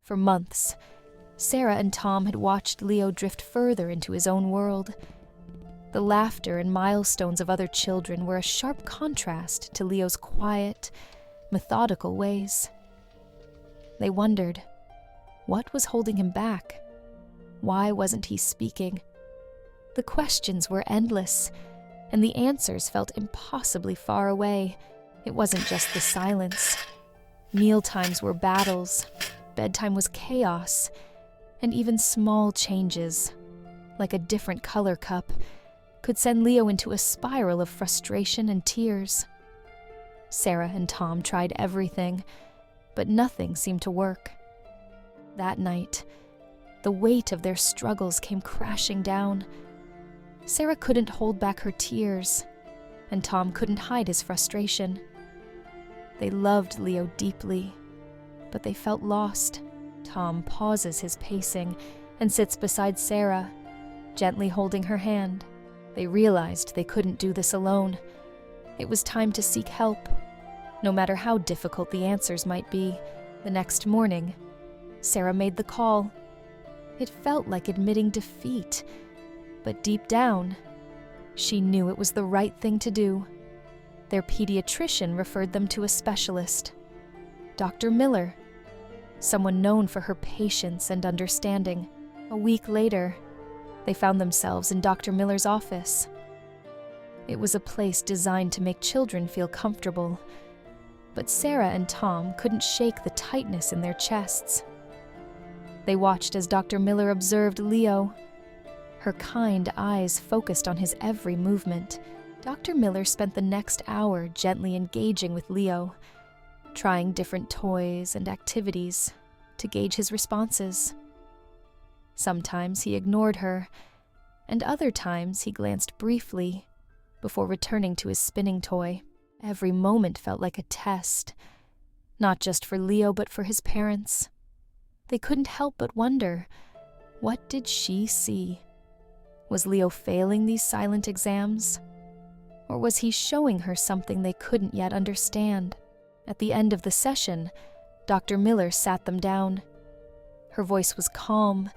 For months, Sarah and Tom had watched Leo drift further into his own world. The laughter and milestones of other children were a sharp contrast to Leo's quiet, methodical ways. They wondered, what was holding him back? Why wasn't he speaking? The questions were endless, and the answers felt impossibly far away. It wasn't just the silence. Mealtimes were battles, bedtime was chaos, and even small changes, like a different color cup, could send Leo into a spiral of frustration and tears. Sarah and Tom tried everything, but nothing seemed to work. That night, the weight of their struggles came crashing down. Sarah couldn't hold back her tears, and Tom couldn't hide his frustration. They loved Leo deeply, but they felt lost. Tom pauses his pacing and sits beside Sarah, gently holding her hand. They realized they couldn't do this alone. It was time to seek help, no matter how difficult the answers might be. The next morning, Sarah made the call. It felt like admitting defeat, but deep down, she knew it was the right thing to do. Their pediatrician referred them to a specialist, Dr. Miller, someone known for her patience and understanding. A week later, they found themselves in Dr. Miller's office. It was a place designed to make children feel comfortable, but Sarah and Tom couldn't shake the tightness in their chests. They watched as Dr. Miller observed Leo. Her kind eyes focused on his every movement. Dr. Miller spent the next hour gently engaging with Leo, trying different toys and activities to gauge his responses. Sometimes he ignored her, and other times he glanced briefly before returning to his spinning toy. Every moment felt like a test, not just for Leo but for his parents. They couldn't help but wonder, what did she see? Was Leo failing these silent exams? Or was he showing her something they couldn't yet understand? At the end of the session, Dr. Miller sat them down. Her voice was calm,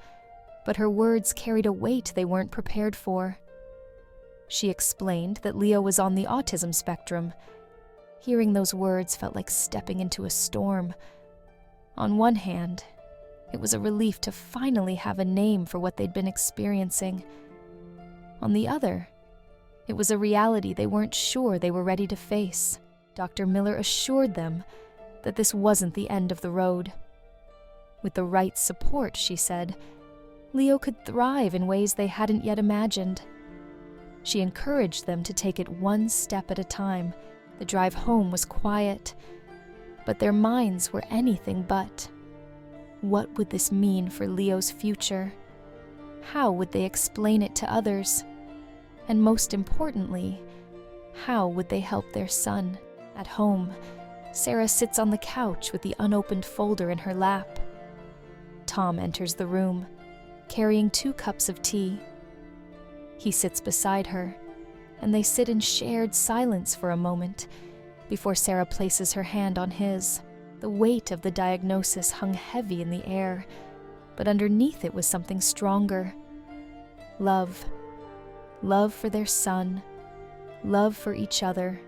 but her words carried a weight they weren't prepared for. She explained that Leo was on the autism spectrum. Hearing those words felt like stepping into a storm. On one hand, it was a relief to finally have a name for what they'd been experiencing. On the other, it was a reality they weren't sure they were ready to face. Dr. Miller assured them that this wasn't the end of the road. With the right support, she said, Leo could thrive in ways they hadn't yet imagined. She encouraged them to take it one step at a time. The drive home was quiet, but their minds were anything but. What would this mean for Leo's future? How would they explain it to others? And most importantly, how would they help their son? At home, Sarah sits on the couch with the unopened folder in her lap. Tom enters the room, carrying 2 cups of tea. He sits beside her, and they sit in shared silence for a moment before Sarah places her hand on his. The weight of the diagnosis hung heavy in the air, but underneath it was something stronger. Love. Love for their son, love for each other,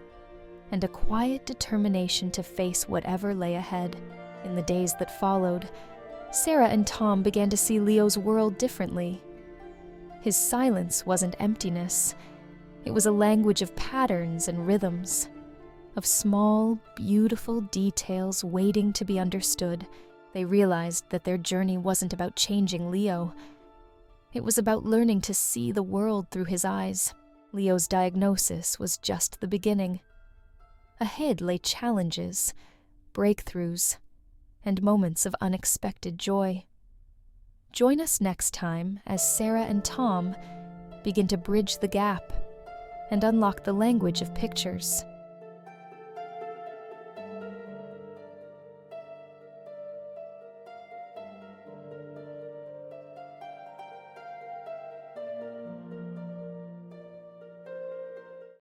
and a quiet determination to face whatever lay ahead. In the days that followed, Sarah and Tom began to see Leo's world differently. His silence wasn't emptiness. It was a language of patterns and rhythms, of small, beautiful details waiting to be understood. They realized that their journey wasn't about changing Leo. It was about learning to see the world through his eyes. Leo's diagnosis was just the beginning. Ahead lay challenges, breakthroughs, and moments of unexpected joy. Join us next time as Sarah and Tom begin to bridge the gap and unlock the language of pictures.